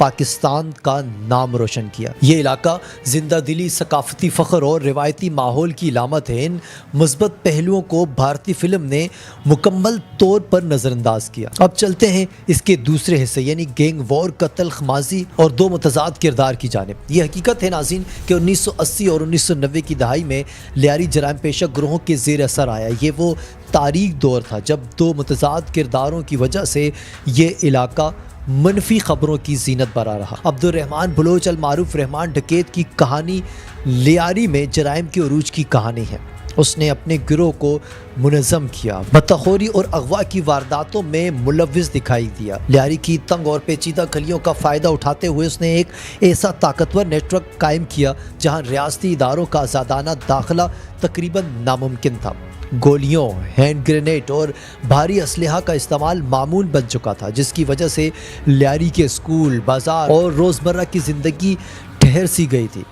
پاکستان کا نام روشن کیا۔ یہ علاقہ زندہ دلی، ثقافتی فخر اور روایتی ماحول کی علامت ہے۔ ان مثبت پہلوؤں کو بھارتی فلم نے مکمل طور پر نظر انداز کیا۔ اب چلتے ہیں اس کے دوسرے حصے یعنی گینگ وار کا تلخ ماضی اور دو متضاد کردار کی جانب۔ یہ حقیقت ہے ناظرین کہ 1980 اور 1990 کی دہائی میں لیاری جرائم پیشہ گروہوں کے زیر اثر آیا۔ یہ وہ تاریک دور تھا جب دو متضاد کرداروں کی وجہ سے یہ علاقہ منفی خبروں کی زینت برآ رہا۔ عبد الرحمان بلوچ المعروف رحمان ڈکیت کی کہانی لیاری میں جرائم کے عروج کی کہانی ہے۔ اس نے اپنے گروہ کو منظم کیا، بطخوری اور اغوا کی وارداتوں میں ملوث دکھائی دیا۔ لیاری کی تنگ اور پیچیدہ گلیوں کا فائدہ اٹھاتے ہوئے اس نے ایک ایسا طاقتور نیٹ ورک قائم کیا جہاں ریاستی اداروں کا آزادانہ داخلہ تقریباً ناممکن تھا۔ گولیوں، ہینڈ گرینیڈ اور بھاری اسلحہ کا استعمال معمول بن چکا تھا، جس کی وجہ سے لیاری کے اسکول، بازار اور روزمرہ کی زندگی ٹھہر سی گئی تھی۔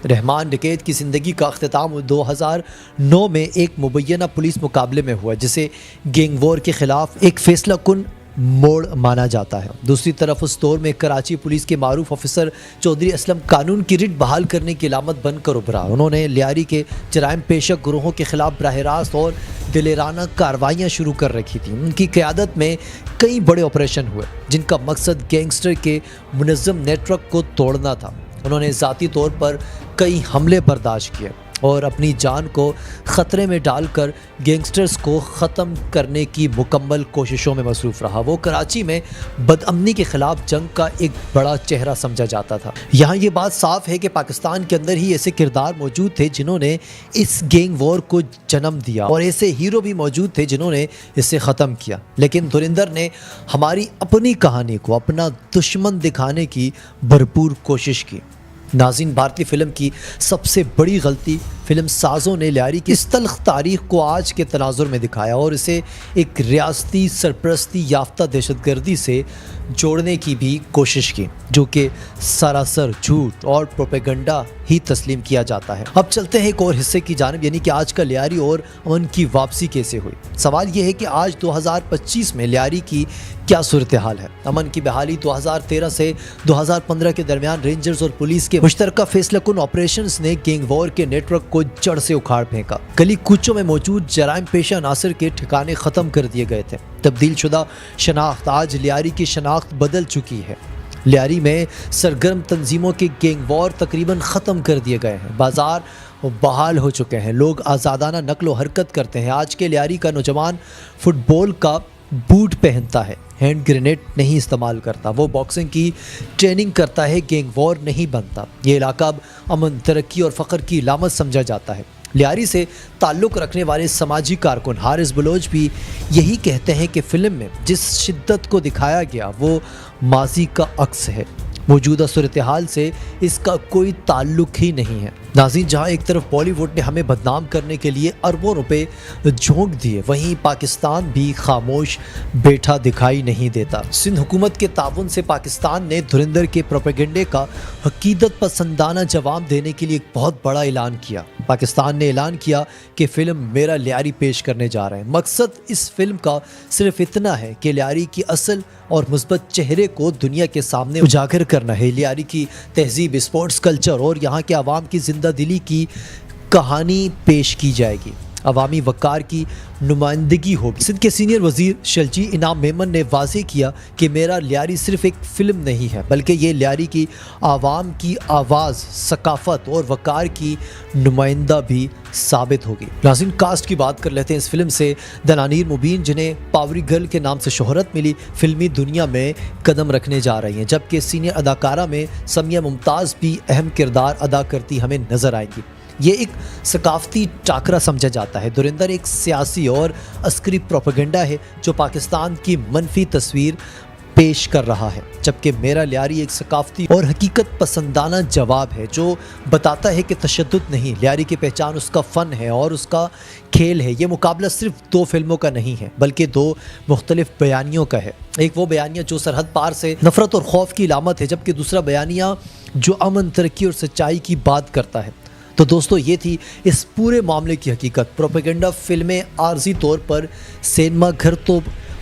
رحمان ڈکیت کی زندگی کا اختتام 2009 میں ایک مبینہ پولیس مقابلے میں ہوا جسے گینگ وار کے خلاف ایک فیصلہ کن موڑ مانا جاتا ہے۔ دوسری طرف اس دور میں کراچی پولیس کے معروف افسر چودھری اسلم قانون کی رٹ بحال کرنے کی علامت بن کر ابھرا۔ انہوں نے لیاری کے جرائم پیشہ گروہوں کے خلاف براہ راست اور دلیرانہ کارروائیاں شروع کر رکھی تھیں۔ ان کی قیادت میں کئی بڑے آپریشن ہوئے جن کا مقصد گینگسٹر کے منظم نیٹ ورک کو توڑنا تھا۔ انہوں نے ذاتی طور پر کئی حملے برداشت کیے اور اپنی جان کو خطرے میں ڈال کر گینگسٹرز کو ختم کرنے کی مکمل کوششوں میں مصروف رہا۔ وہ کراچی میں بدامنی کے خلاف جنگ کا ایک بڑا چہرہ سمجھا جاتا تھا۔ یہاں یہ بات صاف ہے کہ پاکستان کے اندر ہی ایسے کردار موجود تھے جنہوں نے اس گینگ وار کو جنم دیا اور ایسے ہیرو بھی موجود تھے جنہوں نے اسے ختم کیا، لیکن دھرندر نے ہماری اپنی کہانی کو اپنا دشمن دکھانے کی بھرپور کوشش کی۔ ناظرین، بھارتی فلم کی سب سے بڑی غلطی فلم سازوں نے لیاری کی اس تلخ تاریخ کو آج کے تناظر میں دکھایا اور اسے ایک ریاستی سرپرستی یافتہ دہشت گردی سے جوڑنے کی بھی کوشش کی، جو کہ سراسر جھوٹ اور پروپیگنڈا ہی تسلیم کیا جاتا ہے۔ اب چلتے ہیں ایک اور حصے کی جانب یعنی کہ آج کا لیاری اور امن کی واپسی کیسے ہوئی۔ سوال یہ ہے کہ آج 2025 میں لیاری کی کیا صورتحال ہے؟ امن کی بحالی 2013 سے 2015 کے درمیان رینجرز اور پولیس کے مشترکہ فیصلہ کن آپریشنز نے گینگ وار کے نیٹ ورک کو جڑ سے اکھاڑ پھینکا۔ گلی کوچوں میں موجود جرائم پیشہ عناصر کے ٹھکانے ختم کر دیے گئے تھے۔ تبدیل شدہ شناخت، آج لیاری کی شناخت بدل چکی ہے۔ لیاری میں سرگرم تنظیموں کے گینگ وار تقریباً ختم کر دیے گئے ہیں۔ بازار بحال ہو چکے ہیں، لوگ آزادانہ نقل و حرکت کرتے ہیں۔ آج کے لیاری کا نوجوان فٹ بال کا بوٹ پہنتا ہے، ہینڈ گرینیڈ نہیں استعمال کرتا، وہ باکسنگ کی ٹریننگ کرتا ہے، گینگ وار نہیں بنتا۔ یہ علاقہ اب امن، ترقی اور فخر کی علامت سمجھا جاتا ہے۔ لیاری سے تعلق رکھنے والے سماجی کارکن حارث بلوچ بھی یہی کہتے ہیں کہ فلم میں جس شدت کو دکھایا گیا وہ ماضی کا عکس ہے، موجودہ صورتحال سے اس کا کوئی تعلق ہی نہیں ہے۔ ناظرین، جہاں ایک طرف بالی ووڈ نے ہمیں بدنام کرنے کے لیے اربوں روپے جھونک دیے، وہیں پاکستان بھی خاموش بیٹھا دکھائی نہیں دیتا۔ سندھ حکومت کے تعاون سے پاکستان نے دھرندر کے پروپیگنڈے کا عقیدت پسندانہ جواب دینے کے لیے ایک بہت بڑا اعلان کیا۔ پاکستان نے اعلان کیا کہ فلم میرا لیاری پیش کرنے جا رہے ہیں۔ مقصد اس فلم کا صرف اتنا ہے کہ لیاری کی اصل اور مثبت چہرے کو دنیا کے سامنے اجاگر کرنا ہے۔ لیاری کی تہذیب، اسپورٹس کلچر اور یہاں کے عوام کی زندہ دلی کی کہانی پیش کی جائے گی۔ عوامی وقار کی نمائندگی ہوگی۔ سندھ کے سینئر وزیر شلجی انعام میمن نے واضح کیا کہ میرا لیاری صرف ایک فلم نہیں ہے بلکہ یہ لیاری کی عوام کی آواز، ثقافت اور وقار کی نمائندہ بھی ثابت ہوگی۔ ناظرین، کاسٹ کی بات کر لیتے ہیں۔ اس فلم سے دنانیر مبین، جنہیں پاوری گرل کے نام سے شہرت ملی، فلمی دنیا میں قدم رکھنے جا رہی ہیں، جبکہ سینئر اداکارہ میں سمیہ ممتاز بھی اہم کردار ادا کرتی ہمیں نظر آئیں گی۔ یہ ایک ثقافتی ٹاکرا سمجھا جاتا ہے۔ دھرندر ایک سیاسی اور عسکری پروپیگنڈا ہے جو پاکستان کی منفی تصویر پیش کر رہا ہے، جبکہ میرا لیاری ایک ثقافتی اور حقیقت پسندانہ جواب ہے جو بتاتا ہے کہ تشدد نہیں، لیاری کی پہچان اس کا فن ہے اور اس کا کھیل ہے۔ یہ مقابلہ صرف دو فلموں کا نہیں ہے بلکہ دو مختلف بیانیوں کا ہے۔ ایک وہ بیانیہ جو سرحد پار سے نفرت اور خوف کی علامت ہے، جبکہ دوسرا بیانیہ جو امن، ترقی اور سچائی کی بات کرتا ہے۔ تو دوستو، یہ تھی اس پورے معاملے کی حقیقت۔ پروپیگنڈا فلمیں عارضی طور پر سینما گھر تو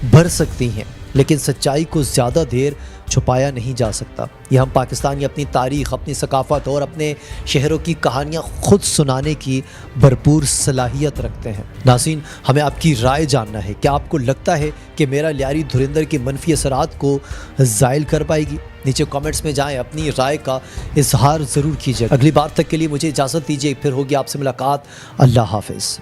بھر سکتی ہیں لیکن سچائی کو زیادہ دیر چھپایا نہیں جا سکتا۔ یہ ہم پاکستانی اپنی تاریخ، اپنی ثقافت اور اپنے شہروں کی کہانیاں خود سنانے کی بھرپور صلاحیت رکھتے ہیں۔ ناظرین، ہمیں آپ کی رائے جاننا ہے، کیا آپ کو لگتا ہے کہ میرا لیاری دھرندر کے منفی اثرات کو زائل کر پائے گی؟ نیچے کامنٹس میں جائیں، اپنی رائے کا اظہار ضرور کیجیے۔ اگلی بار تک کے لیے مجھے اجازت دیجیے، پھر ہوگی آپ سے ملاقات۔ اللہ حافظ۔